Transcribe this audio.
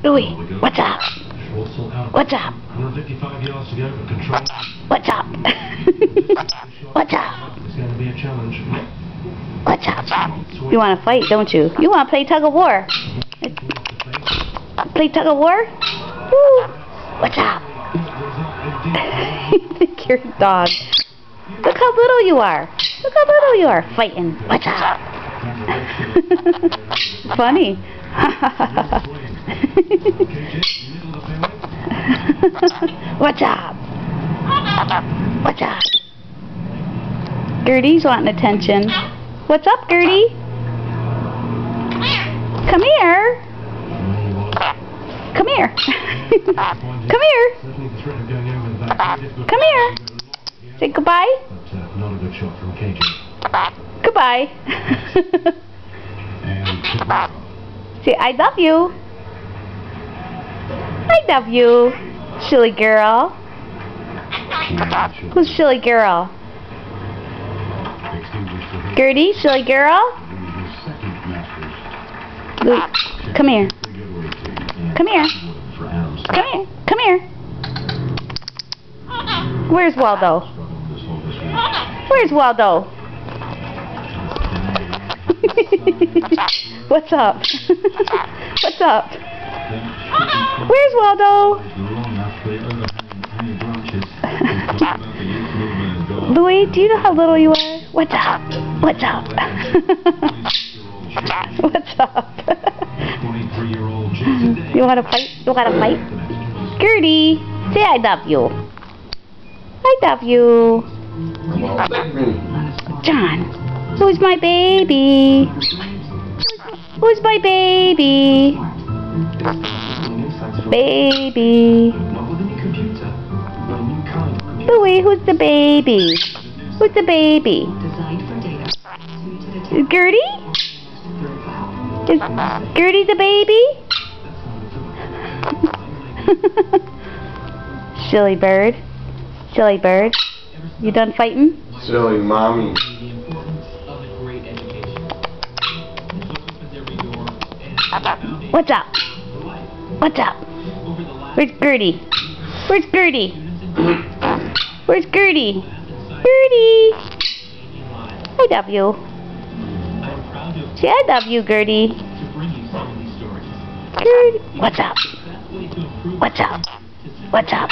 Louie, what's up? What's up? 155 yards to go for control. What's up? What's up? It's going to be a challenge. What's up? You want to fight, don't you? You want to play tug of war? Play tug of war? Woo! What's up? You're a dog. Look how little you are. Look how little you are. Fighting. What's up? Funny. What's up? What's up? Gertie's wanting attention. What's up, Gertie? Come here. Come here. Come here. Come here. Say goodbye. Not a good shot from KJ. Goodbye. Say I love you. I love you, silly girl. Who's silly girl? Gertie, silly girl? Luke, come here. Come here. Come here. Come here. Where's Waldo? Where's Waldo? What's up? What's up? Where's Waldo? Louie, do you know how little you are? What's up? What's up? What's up? You want to fight? You want to fight? Gertie, say I love you. I love you. John, who's my baby? Who's my baby? Baby. Louie, who's the baby? Who's the baby? Is Gertie? Is Gertie the baby? Silly bird. Silly bird. You done fighting? Silly mommy. What's up? What's up? Where's Gertie? Where's Gertie? Where's Gertie? Gertie! I love you. Say I love you, Gertie. Gertie. What's up? What's up? What's up?